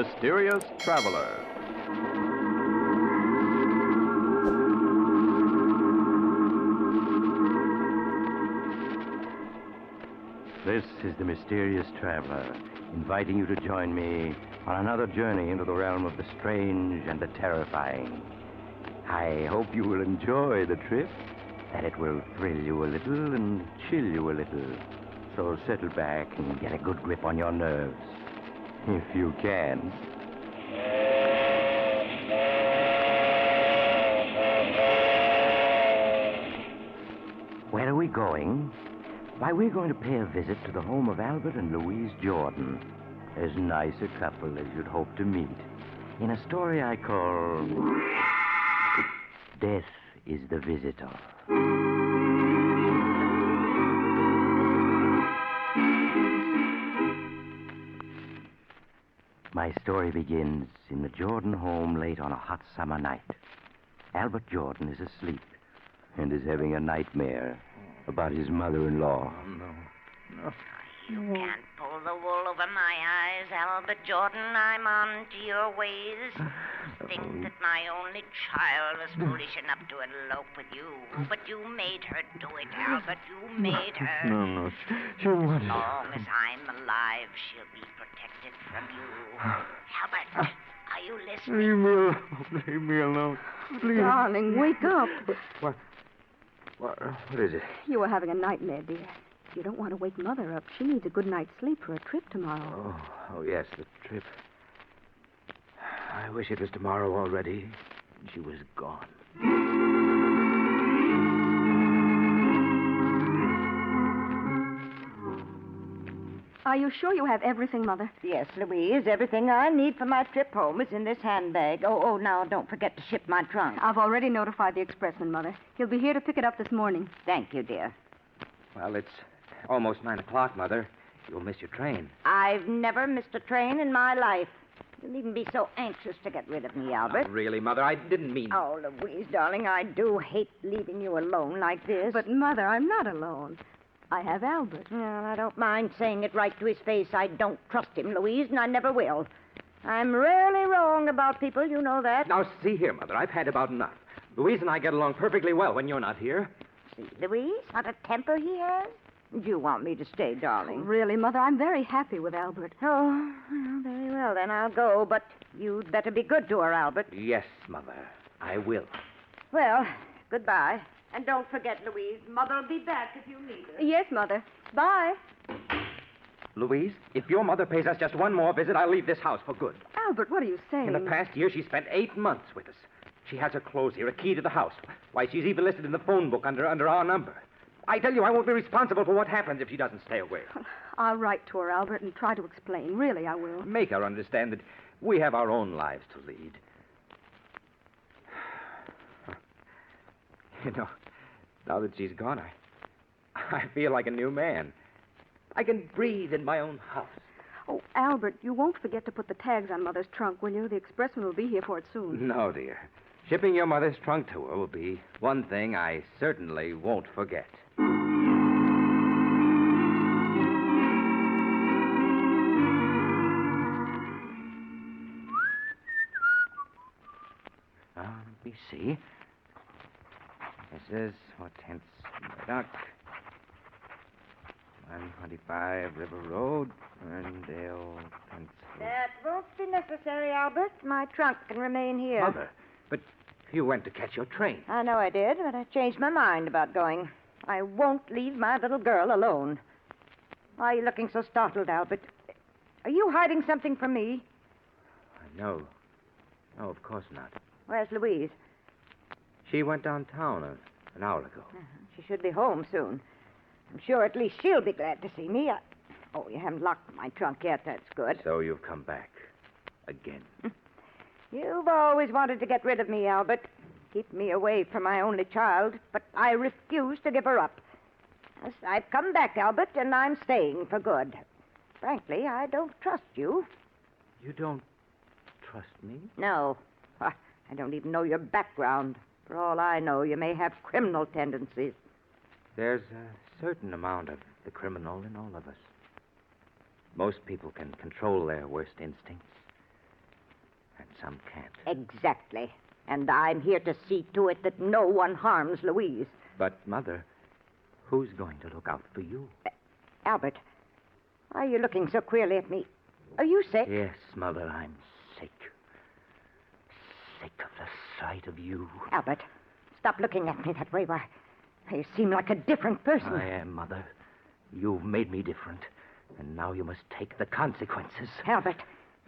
Mysterious Traveler. This is the Mysterious Traveler, inviting you to join me on another journey into the realm of the strange and the terrifying. I hope you will enjoy the trip, that it will thrill you a little and chill you a little. So settle back and get a good grip on your nerves, if you can. Where are we going? Why, we're going to pay a visit to the home of Albert and Louise Jordan. As nice a couple as you'd hope to meet. In a story I call Death is the Visitor. My story begins in the Jordan home late on a hot summer night. Albert Jordan is asleep and is having a nightmare about his mother-in-law. Oh, no. You can't pull the wool over my eyes, Albert Jordan. I'm on to your ways. Think that my only child was foolish enough to elope with you. But you made her do it, Albert. You made her. No. She wanted... As long as I'm alive, she'll be protected from you. Albert, are you listening? Leave me alone. Please. Darling, wake up. What is it? You were having a nightmare, dear. You don't want to wake Mother up. She needs a good night's sleep for a trip tomorrow. Oh, yes, the trip. I wish it was tomorrow already. She was gone. Are you sure you have everything, Mother? Yes, Louise. Everything I need for my trip home is in this handbag. Oh, now don't forget to ship my trunk. I've already notified the expressman, Mother. He'll be here to pick it up this morning. Thank you, dear. Well, it's almost 9 o'clock, Mother. You'll miss your train. I've never missed a train in my life. You needn't be so anxious to get rid of me, Albert. Not really, Mother. I didn't mean... Oh, Louise, darling, I do hate leaving you alone like this. But, Mother, I'm not alone. I have Albert. Well, I don't mind saying it right to his face. I don't trust him, Louise, and I never will. I'm rarely wrong about people, you know that. Now, see here, Mother. I've had about enough. Louise and I get along perfectly well when you're not here. See, Louise, what a temper he has. Do you want me to stay, darling? Really, Mother, I'm very happy with Albert. Oh, well, very well, then I'll go. But you'd better be good to her, Albert. Yes, Mother. I will. Well, goodbye. And don't forget, Louise, Mother'll be back if you need her. Yes, Mother. Bye. Louise, if your mother pays us just one more visit, I'll leave this house for good. Albert, what are you saying? In the past year, she spent 8 months with us. She has her clothes here, a key to the house. Why, she's even listed in the phone book under our number. I tell you, I won't be responsible for what happens if she doesn't stay away. I'll write to her, Albert, and try to explain. Really, I will. Make her understand that we have our own lives to lead. You know, now that she's gone, I feel like a new man. I can breathe in my own house. Oh, Albert, you won't forget to put the tags on Mother's trunk, will you? The expressman will be here for it soon. No, dear. Shipping your mother's trunk to her will be one thing I certainly won't forget. Let me see. This is Hortense Murdoch. 125 River Road, Ferndale, Pennsylvania. That won't be necessary, Albert. My trunk can remain here. Mother, but you went to catch your train. I know I did, but I changed my mind about going. I won't leave my little girl alone. Why are you looking so startled, Albert? Are you hiding something from me? No. No, of course not. Where's Louise? She went downtown an hour ago. She should be home soon. I'm sure at least she'll be glad to see me. Oh, you haven't locked my trunk yet. That's good. So you've come back. Again. You've always wanted to get rid of me, Albert. Keep me away from my only child, but I refuse to give her up. Yes, I've come back, Albert, and I'm staying for good. Frankly, I don't trust you. You don't trust me? No. I don't even know your background. For all I know, you may have criminal tendencies. There's a certain amount of the criminal in all of us. Most people can control their worst instincts. and some can't. Exactly. And I'm here to see to it that no one harms Louise. But, Mother, who's going to look out for you? Albert, why are you looking so queerly at me? Are you sick? Yes, Mother, I'm sick. Sick of the sight of you. Albert, stop looking at me that way. Why, you seem like a different person. I am, Mother. You've made me different. And now you must take the consequences. Albert,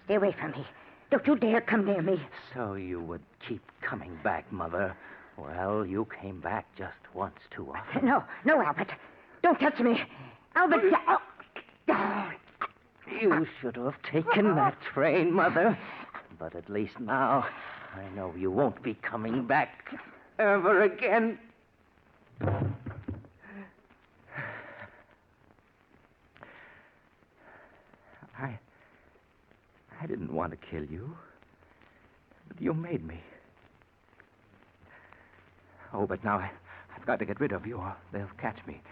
stay away from me. Don't you dare come near me. So you would keep coming back, Mother. Well, you came back just once too often. No, Albert. Don't touch me. Albert, You should have taken that train, Mother. But at least now I know you won't be coming back ever again. I didn't want to kill you, but you made me. Oh, but now I've got to get rid of you or they'll catch me.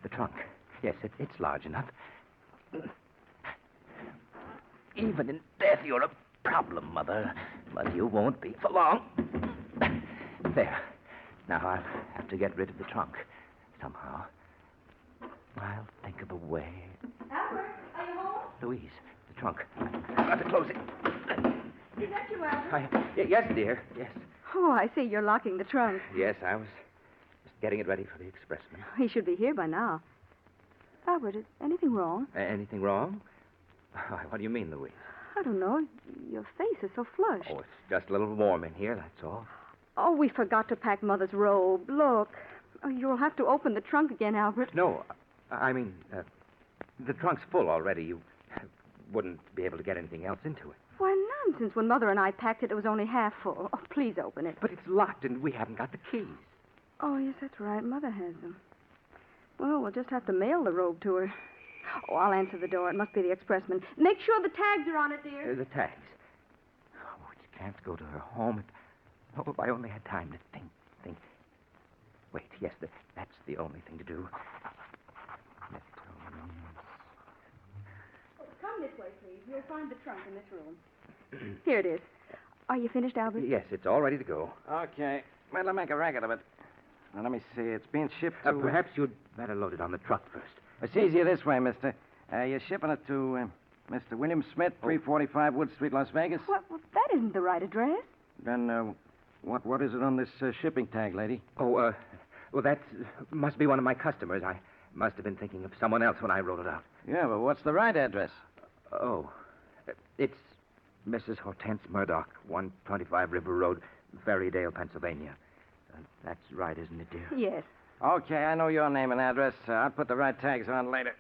The trunk. Yes, it's large enough. Even in death, you're a problem, Mother. But you won't be for long. There. Now I'll have to get rid of the trunk. Somehow. I'll think of a way. Albert, are you home? Louise, the trunk. I've got to close it. Is that you, Albert? Yes, dear. Yes. Oh, I see. You're locking the trunk. Yes, I was just getting it ready for the expressman. He should be here by now. Albert, is anything wrong? Anything wrong? What do you mean, Louise? I don't know. Your face is so flushed. Oh, it's just a little warm in here, that's all. Oh, we forgot to pack Mother's robe. Look. Oh, you'll have to open the trunk again, Albert. No, I mean, the trunk's full already. You wouldn't be able to get anything else into it. Why, nonsense. When Mother and I packed it, it was only half full. Oh, please open it. But it's locked, and we haven't got the keys. Oh, yes, that's right. Mother has them. Well, we'll just have to mail the robe to her. Oh, I'll answer the door. It must be the expressman. Make sure the tags are on it, dear. The tags. Oh, you can't go to her home. Oh, if I only had time to think. Wait, yes, that's the only thing to do. Oh, come this way, please. You'll find the trunk in this room. Here it is. Are you finished, Albert? Yes, it's all ready to go. Okay. Well, I'll make a racket of it. Now, let me see. It's being shipped to... Perhaps you'd better load it on the truck first. It's easier this way, mister. You're shipping it to Mr. William Smith, 345 Wood Street, Las Vegas? Well, that isn't the right address. Then, what is it on this shipping tag, lady? Oh, well, that must be one of my customers. I must have been thinking of someone else when I wrote it out. Yeah, but what's the right address? Oh, it's Mrs. Hortense Murdoch, 125 River Road, Ferrydale, Pennsylvania. That's right, isn't it, dear? Yes. Okay, I know your name and address. I'll put the right tags on later.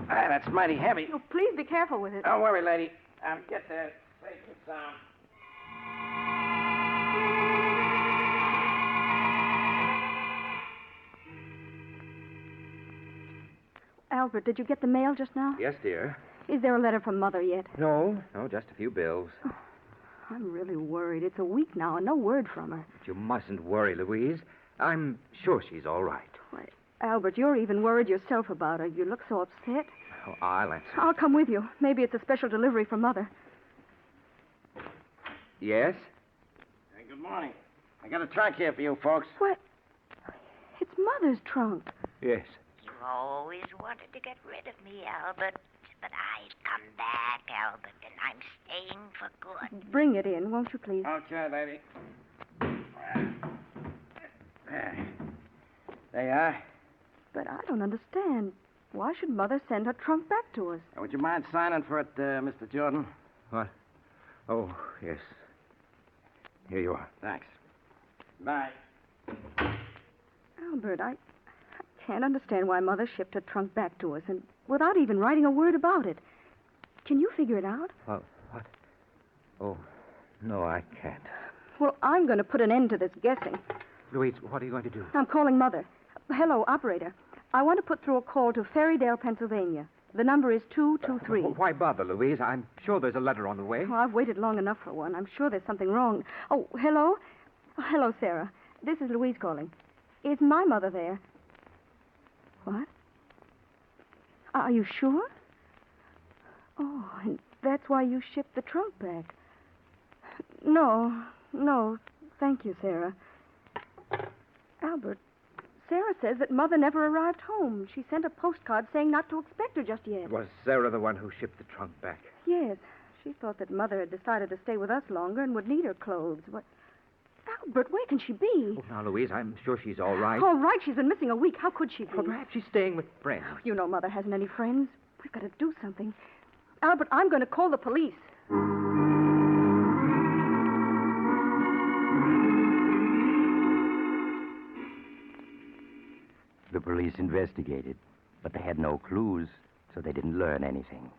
That's mighty heavy. Oh, please be careful with it. Don't worry, lady. I'll get there safe and sound. Albert, did you get the mail just now? Yes, dear. Is there a letter from Mother yet? No, just a few bills. I'm really worried. It's a week now and no word from her. But you mustn't worry, Louise. I'm sure she's all right. Why, Albert, you're even worried yourself about her. You look so upset. Oh, I'll answer. I'll come with you. Maybe it's a special delivery from Mother. Yes? Hey, good morning. I got a trunk here for you, folks. What? It's Mother's trunk. Yes. You always wanted to get rid of me, Albert. But I've come back, Albert, and I'm staying for good. Bring it in, won't you, please? Okay, lady. There you are. But I don't understand. Why should Mother send her trunk back to us? Would you mind signing for it, Mr. Jordan? What? Oh, yes. Here you are. Thanks. Bye. Albert, I can't understand why Mother shipped her trunk back to us, and without even writing a word about it. Can you figure it out? What? Oh, no, I can't. Well, I'm going to put an end to this guessing. Louise, what are you going to do? I'm calling Mother. Hello, operator. I want to put through a call to Ferrydale, Pennsylvania. The number is 223. Why bother, Louise? I'm sure there's a letter on the way. Oh, I've waited long enough for one. I'm sure there's something wrong. Oh, hello? Oh, hello, Sarah. This is Louise calling. Is my mother there? What? Are you sure? Oh, in that's why you shipped the trunk back. No, thank you, Sarah. Albert, Sarah says that Mother never arrived home. She sent a postcard saying not to expect her just yet. Was Sarah the one who shipped the trunk back? Yes. She thought that Mother had decided to stay with us longer and would need her clothes. What? Albert, where can she be? Oh, now, Louise, I'm sure she's all right. All right, she's been missing a week. How could she be? Well, perhaps she's staying with friends. You know Mother hasn't any friends. We've got to do something. Albert, I'm going to call the police. The police investigated, but they had no clues, so they didn't learn anything.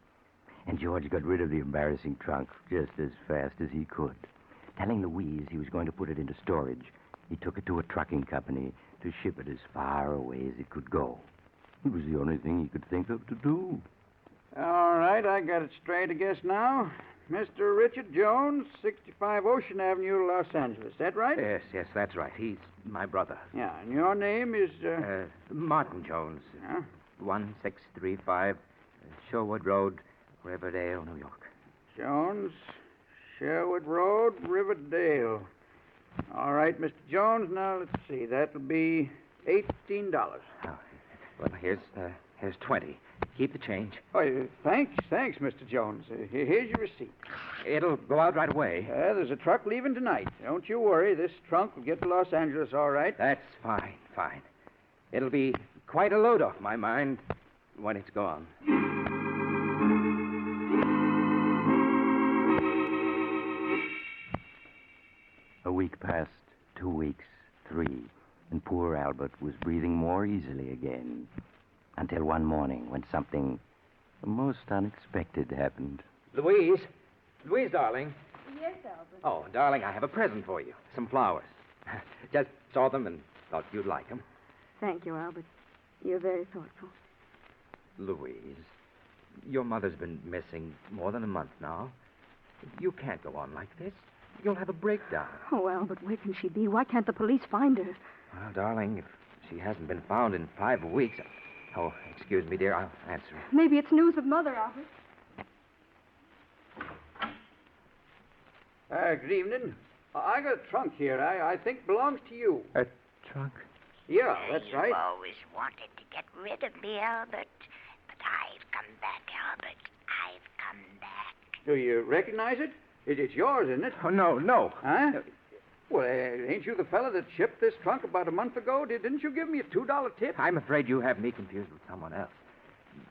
And George got rid of the embarrassing trunk just as fast as he could. Telling Louise he was going to put it into storage, he took it to a trucking company to ship it as far away as it could go. It was the only thing he could think of to do. All right, I got it straight, I guess, now. Mr. Richard Jones, 65 Ocean Avenue, Los Angeles. That right? Yes, that's right. He's my brother. Yeah, and your name is, Martin Jones. Yeah? 1635 Sherwood Road, Riverdale, New York. Jones, Sherwood Road, Riverdale. All right, Mr. Jones, now let's see. That'll be $18. Oh, well, here's 20. Keep the change. Oh, thanks, Mr. Jones. Here's your receipt. It'll go out right away. There's a truck leaving tonight. Don't you worry. This trunk will get to Los Angeles all right. That's fine. It'll be quite a load off my mind when it's gone. A week passed, 2 weeks, 3, and poor Albert was breathing more easily again. Until one morning when something most unexpected happened. Louise, darling. Yes, Albert. Oh, darling, I have a present for you. Some flowers. Just saw them and thought you'd like them. Thank you, Albert. You're very thoughtful. Louise, your mother's been missing more than a month now. You can't go on like this. You'll have a breakdown. Oh, Albert, where can she be? Why can't the police find her? Well, darling, if she hasn't been found in 5 weeks... Oh, excuse me, dear. I'll answer. Maybe it's news of Mother, Albert. Good evening. I got a trunk here. I think belongs to you. A trunk? Yeah, that's right. You always wanted to get rid of me, Albert. But I've come back, Albert. I've come back. Do you recognize it? It's yours, isn't it? Oh, no. Huh? Well, ain't you the fella that shipped this trunk about a month ago? Didn't you give me a $2 tip? I'm afraid you have me confused with someone else.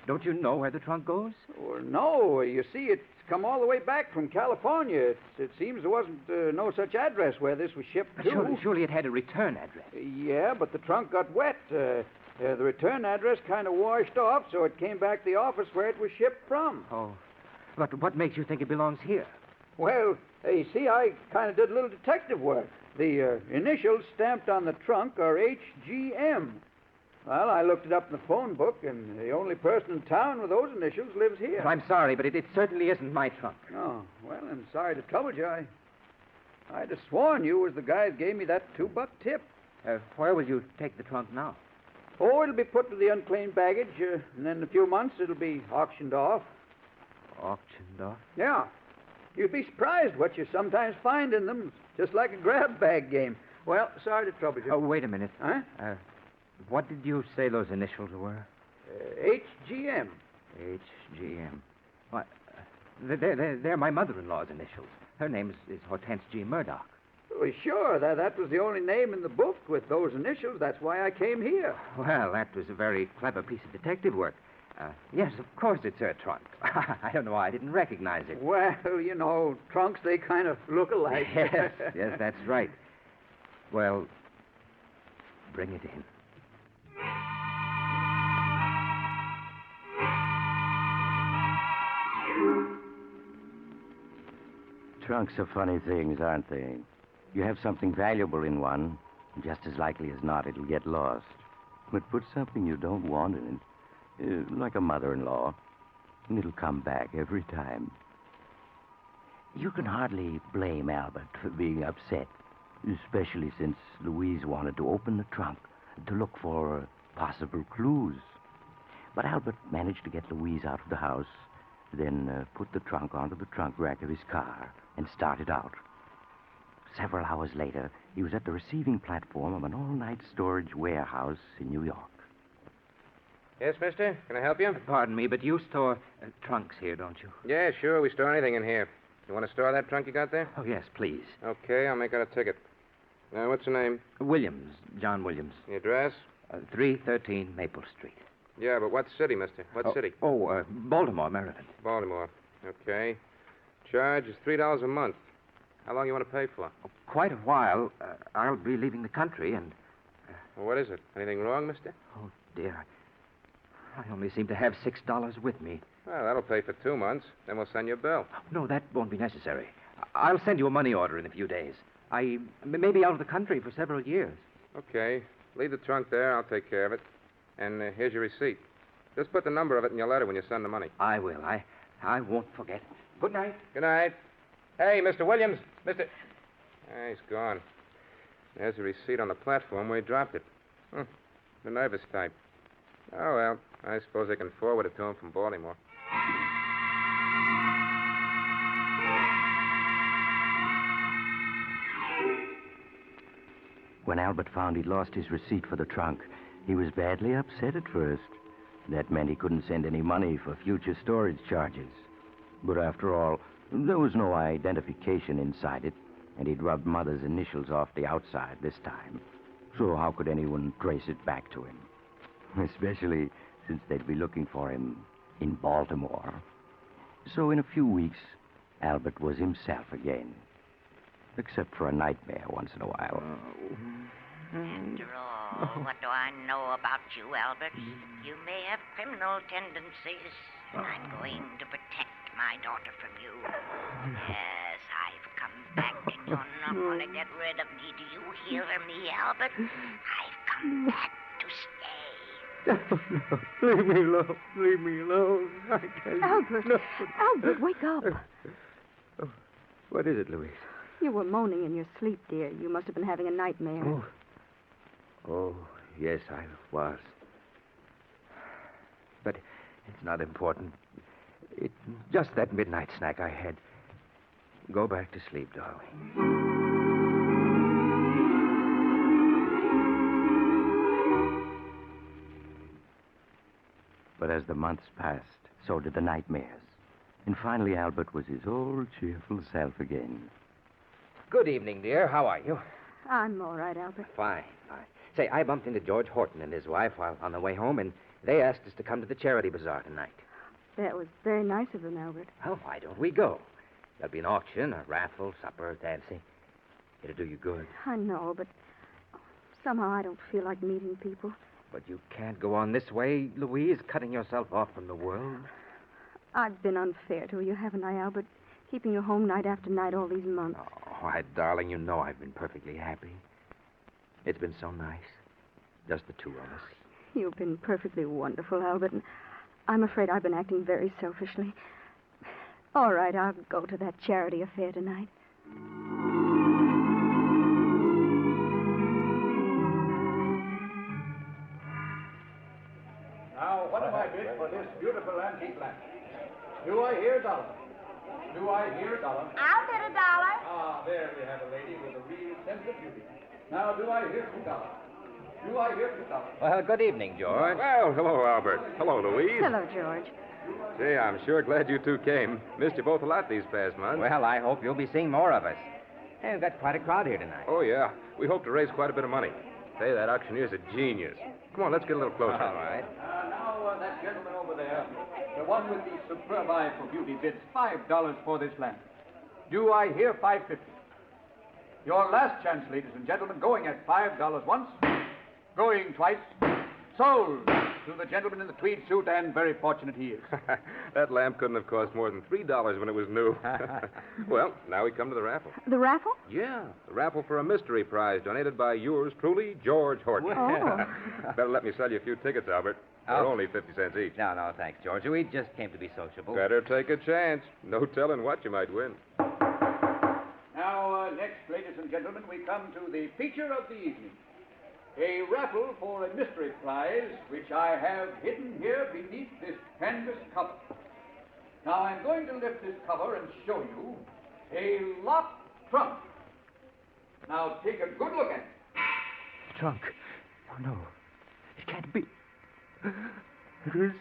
Don't you know where the trunk goes? Well, no. You see, it's come all the way back from California. It seems there wasn't no such address where this was shipped to. Surely it had a return address. Yeah, but the trunk got wet. The return address kind of washed off, so it came back to the office where it was shipped from. Oh. But what makes you think it belongs here? Well, you see, I kind of did a little detective work. The initials stamped on the trunk are HGM. Well, I looked it up in the phone book, and the only person in town with those initials lives here. I'm sorry, but it certainly isn't my trunk. Oh, well, I'm sorry to trouble you. I'd have sworn you was the guy that gave me that $2 tip. Where will you take the trunk now? Oh, it'll be put to the unclaimed baggage, and then in a few months it'll be auctioned off. Auctioned off? Yeah. You'd be surprised what you sometimes find in them. Just like a grab bag game. Well, sorry to trouble you. Oh, wait a minute. Huh? What did you say those initials were? HGM. HGM. What? They're my mother-in-law's initials. Her name is Hortense G. Murdoch. Well, sure. That was the only name in the book with those initials. That's why I came here. Well, that was a very clever piece of detective work. Yes, of course it's her trunk. I don't know why I didn't recognize it. Well, you know, trunks, they kind of look alike. Yes, that's right. Well, bring it in. Trunks are funny things, aren't they? You have something valuable in one, and just as likely as not, it'll get lost. But put something you don't want in it, like a mother-in-law, and it'll come back every time. You can hardly blame Albert for being upset, especially since Louise wanted to open the trunk to look for possible clues. But Albert managed to get Louise out of the house then put the trunk onto the trunk rack of his car and started out. Several hours later, he was at the receiving platform of an all-night storage warehouse in New York. Yes, mister? Can I help you? Pardon me, but you store trunks here, don't you? Yeah, sure. We store anything in here. You want to store that trunk you got there? Oh, yes, please. Okay, I'll make out a ticket. Now, what's your name? Williams, John Williams. The address? 313 Maple Street. Yeah, but what city, mister? What city? Baltimore, Maryland. Baltimore. Okay. Charge is $3 a month. How long you want to pay for? Quite a while. I'll be leaving the country, and... Well, what is it? Anything wrong, mister? Oh, dear. I only seem to have $6 with me. Well, that'll pay for 2 months. Then we'll send you a bill. No, that won't be necessary. I'll send you a money order in a few days. I may be out of the country for several years. Okay. Leave the trunk there. I'll take care of it. And here's your receipt. Just put the number of it in your letter when you send the money. I will. I won't forget. Good night. Good night. Hey, Mr. Williams. Mr. He's gone. There's a receipt on the platform where he dropped it. The nervous type. Oh, well, I suppose they can forward it to him from Baltimore. When Albert found he'd lost his receipt for the trunk, he was badly upset at first. That meant he couldn't send any money for future storage charges. But after all, there was no identification inside it, and he'd rubbed Mother's initials off the outside this time. So how could anyone trace it back to him? Especially since they'd be looking for him in Baltimore. So in a few weeks, Albert was himself again. Except for a nightmare once in a while. After all, what do I know about you, Albert? You may have criminal tendencies, and I'm going to protect my daughter from you. Yes, I've come back, and you're not going to get rid of me. Do you hear me, Albert? I've come back to stay. No, leave me alone. Leave me alone. I can't. Albert, wake up. What is it, Louise? You were moaning in your sleep, dear. You must have been having a nightmare. Oh, yes, I was. But it's not important. It's just that midnight snack I had. Go back to sleep, darling. But as the months passed, so did the nightmares. And finally, Albert was his old cheerful self again. Good evening, dear. How are you? I'm all right, Albert. Fine. Say, I bumped into George Horton and his wife while on the way home, and they asked us to come to the charity bazaar tonight. That was very nice of them, Albert. Well, why don't we go? There'll be an auction, a raffle, supper, dancing. It'll do you good. I know, but somehow I don't feel like meeting people. But you can't go on this way, Louise, cutting yourself off from the world. I've been unfair to you, haven't I, Albert? Keeping you home night after night all these months. Oh, why, darling, you know I've been perfectly happy. It's been so nice. Just the two of us. You've been perfectly wonderful, Albert, and I'm afraid I've been acting very selfishly. All right, I'll go to that charity affair tonight. Now, what am I bid for this beautiful antique lamp? Do I hear $1? Do I hear $1? I'll bid $1. Ah, there we have a lady with a real sense of beauty. Now, do I hear $2? Do I hear $2? Well, good evening, George. Well, hello, Albert. Hello, Louise. Hello, George. Say, I'm sure glad you two came. Missed you both a lot these past months. Well, I hope you'll be seeing more of us. Hey, we've got quite a crowd here tonight. Oh, yeah. We hope to raise quite a bit of money. Say, that auctioneer's a genius. Come on, let's get a little closer. All right. Now, that gentleman over there, the one with the superb eye for beauty, bids $5 for this lamp. Do I hear $5.50? Your last chance, ladies and gentlemen, going at $5 once, going twice, sold to the gentleman in the tweed suit, and very fortunate he is. That lamp couldn't have cost more than $3 when it was new. Well, now we come to the raffle. The raffle? Yeah, the raffle for a mystery prize donated by yours truly, George Horton. Oh. Better let me sell you a few tickets, Albert. They're only 50 cents each. No, thanks, George. We just came to be sociable. Better take a chance. No telling what you might win. Now, next, ladies and gentlemen, we come to the feature of the evening. A raffle for a mystery prize, which I have hidden here beneath this canvas cover. Now, I'm going to lift this cover and show you a locked trunk. Now, take a good look at it. The trunk. Oh, no. It can't be. It is.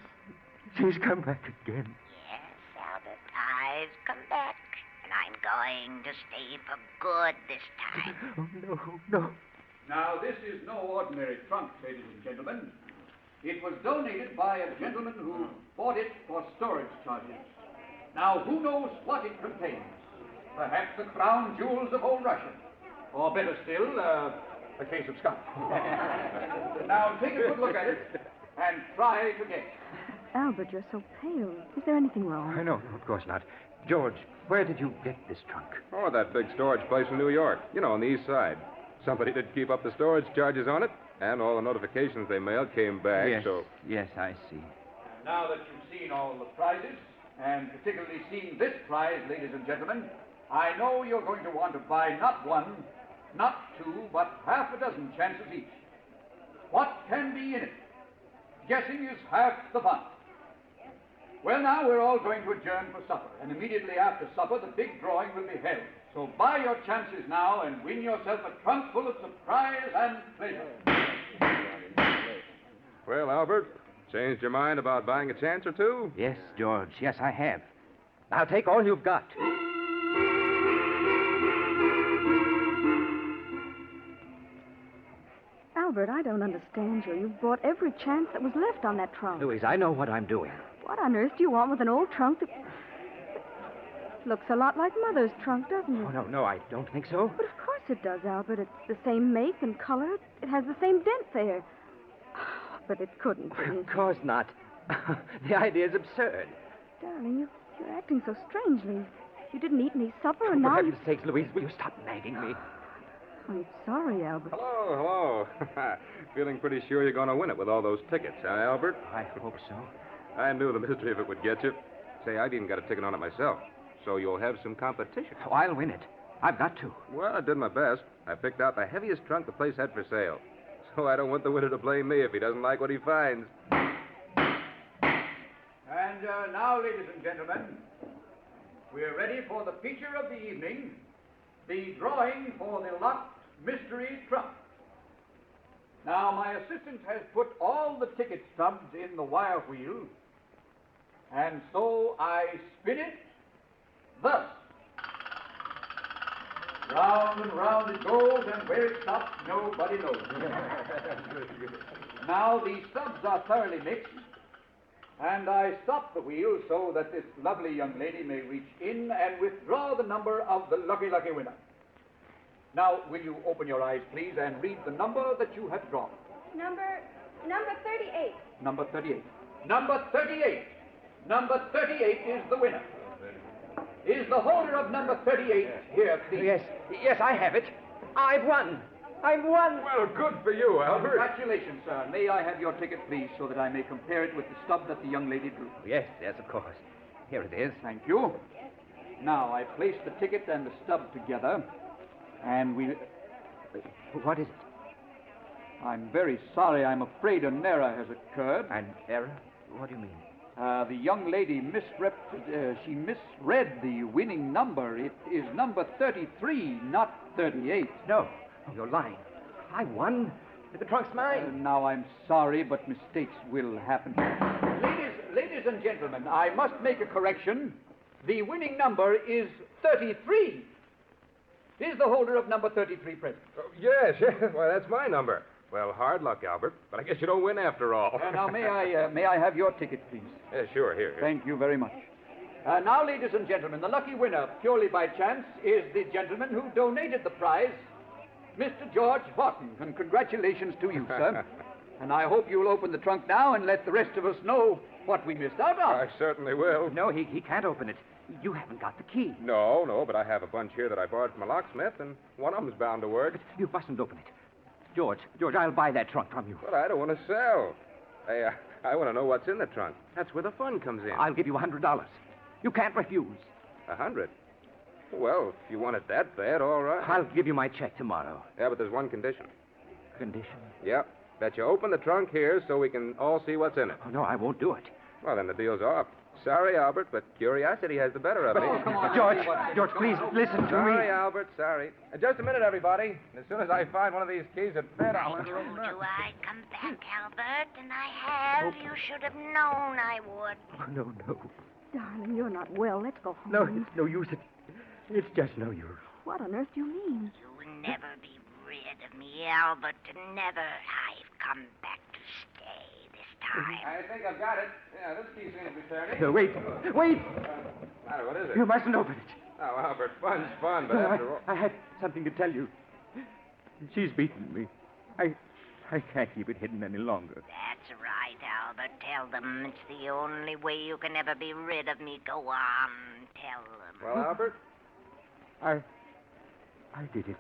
She's come back again. Yes, Albert, I've come back, and I'm going to stay for good this time. Oh, no. Now, this is no ordinary trunk, ladies and gentlemen. It was donated by a gentleman who bought it for storage charges. Now, who knows what it contains? Perhaps the crown jewels of old Russia. Or better still, a case of scotch. Now, take a good look at it and try to guess. Albert, you're so pale. Is there anything wrong? No, of course not. George, where did you get this trunk? Oh, that big storage place in New York. You know, on the east side. Somebody did keep up the storage charges on it, and all the notifications they mailed came back, so... Yes, I see. Now that you've seen all the prizes, and particularly seen this prize, ladies and gentlemen, I know you're going to want to buy not one, not two, but half a dozen chances each. What can be in it? Guessing is half the fun. Well, now we're all going to adjourn for supper, and immediately after supper, the big drawing will be held. So buy your chances now and win yourself a trunk full of surprise and pleasure. Well, Albert, changed your mind about buying a chance or two? Yes, George. Yes, I have. Now take all you've got. Albert, I don't understand you. You bought every chance that was left on that trunk. Louise, I know what I'm doing. What on earth do you want with an old trunk that looks a lot like Mother's trunk, doesn't it? Oh, no, I don't think so. But of course it does, Albert. It's the same make and color. It has the same dent there. But it couldn't be. Of course not. The idea is absurd. Darling, you're acting so strangely. You didn't eat any supper, and For now heaven's sakes, Louise, will you stop nagging me? I'm sorry, Albert. Hello. Feeling pretty sure you're going to win it with all those tickets, huh, Albert? I hope so. I knew the mystery of it would get you. Say, I've even got a ticket on it myself, so you'll have some competition. Oh, I'll win it. I've got to. Well, I did my best. I picked out the heaviest trunk the place had for sale. So I don't want the winner to blame me if he doesn't like what he finds. And now, ladies and gentlemen, we're ready for the feature of the evening, the drawing for the locked mystery trunk. Now, my assistant has put all the ticket stubs in the wire wheel, and so I spin it thus. Round and round it goes, and where it stops, nobody knows. Now, the stubs are thoroughly mixed, and I stop the wheel so that this lovely young lady may reach in and withdraw the number of the lucky winner. Now, will you open your eyes, please, and read the number that you have drawn? Number 38. Number 38. Number 38. Number 38 is the winner. Is the holder of number 38 here, please? Yes, I have it. I've won. Well, good for you, Albert. Congratulations, sir. May I have your ticket, please, so that I may compare it with the stub that the young lady drew? Yes, of course. Here it is. Thank you. Now, I place the ticket and the stub together, and we... What is it? I'm very sorry. I'm afraid an error has occurred. An error? What do you mean? The young lady misread the winning number. It is number 33, not 38. No, you're lying. I won. The trunk's mine. Now, I'm sorry, but mistakes will happen. Ladies and gentlemen, I must make a correction. The winning number is 33. Is the holder of number 33 present? Oh, yes. Well, that's my number. Well, hard luck, Albert, but I guess you don't win after all. Now, may I have your ticket, please? Yeah, sure, here. Thank you very much. Now, ladies and gentlemen, the lucky winner, purely by chance, is the gentleman who donated the prize, Mr. George Horton. And congratulations to you, sir. And I hope you'll open the trunk now and let the rest of us know what we missed out on. I certainly will. No, he can't open it. You haven't got the key. No, but I have a bunch here that I borrowed from a locksmith, and one of them's bound to work. But you mustn't open it. George, I'll buy that trunk from you. But I don't want to sell. Hey, I want to know what's in the trunk. That's where the fun comes in. I'll give you $100. You can't refuse. 100? Well, if you want it that bad, all right. I'll give you my check tomorrow. Yeah, but there's one condition. Condition? Yeah, that you open the trunk here so we can all see what's in it. Oh, no, I won't do it. Well, then the deal's off. Sorry, Albert, but curiosity has the better of me. George, please listen to Sorry, Albert, sorry. Just a minute, everybody. As soon as I find one of these keys at bed, I'll... I told you I'd come back, Albert, and I have. You should have known I would. Oh, no. Darling, you're not well. Let's go home. No, it's no use. It's just no use. What on earth do you mean? You'll never be rid of me, Albert. Never. I've come back to stay this time. I think I've got it. Yeah, this key seems to be turning. Wait. Matter, what is it? You mustn't open it. Oh, Albert, fun's fun, but No, after all... I had something to tell you. She's beaten me. I can't keep it hidden any longer. That's right, Albert. Tell them it's the only way you can ever be rid of me. Go on, tell them. Well, Albert? I did it.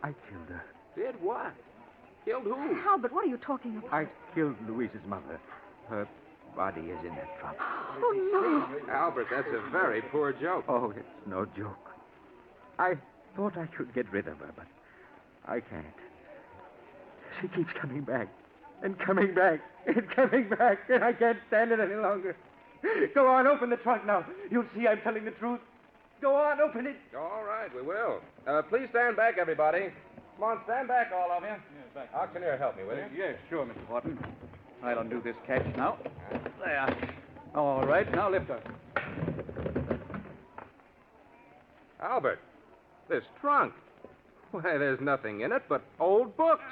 I killed her. Did what? Killed who? Albert, what are you talking about? I killed Louise's mother. Her body is in that trunk. Oh, no. Albert, that's a very poor joke. Oh, it's no joke. I thought I could get rid of her, but I can't. She keeps coming back and coming back and coming back, and I can't stand it any longer. Go on, open the trunk now. You'll see I'm telling the truth. Go on, open it. All right, we will. Please stand back, everybody. Come on, stand back, all of you. Yes, back. Auctioneer, help me, will you? Yes, sure, Mr. Horton. I'll undo this catch now. There. All right, now lift her. Albert, this trunk. Why, there's nothing in it but old books.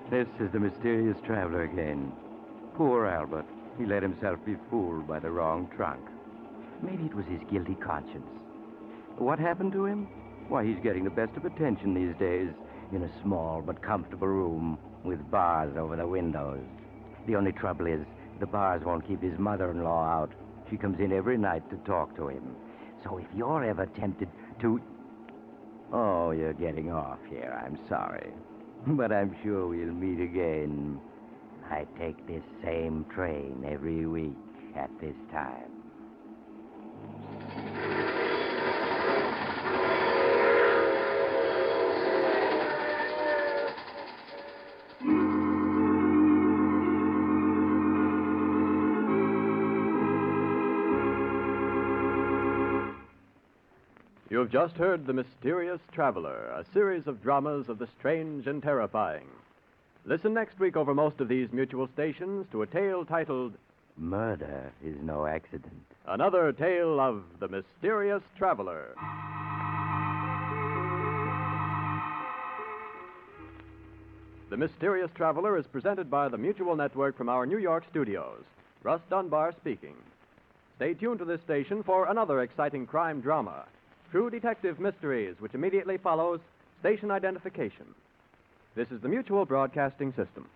This is the mysterious traveler again. Poor Albert. He let himself be fooled by the wrong trunk. Maybe it was his guilty conscience. What happened to him? Why, he's getting the best of attention these days in a small but comfortable room with bars over the windows. The only trouble is the bars won't keep his mother-in-law out. She comes in every night to talk to him. So if you're ever tempted to... Oh, you're getting off here. I'm sorry. But I'm sure we'll meet again. I take this same train every week at this time. You have just heard The Mysterious Traveler, a series of dramas of the strange and terrifying. Listen next week over most of these mutual stations to a tale titled Murder is no accident. Another Tale of the Mysterious Traveler. The Mysterious Traveler is presented by the Mutual Network from our New York studios. Russ Dunbar speaking. Stay tuned to this station for another exciting crime drama, True Detective Mysteries, which immediately follows Station Identification. This is the Mutual Broadcasting System.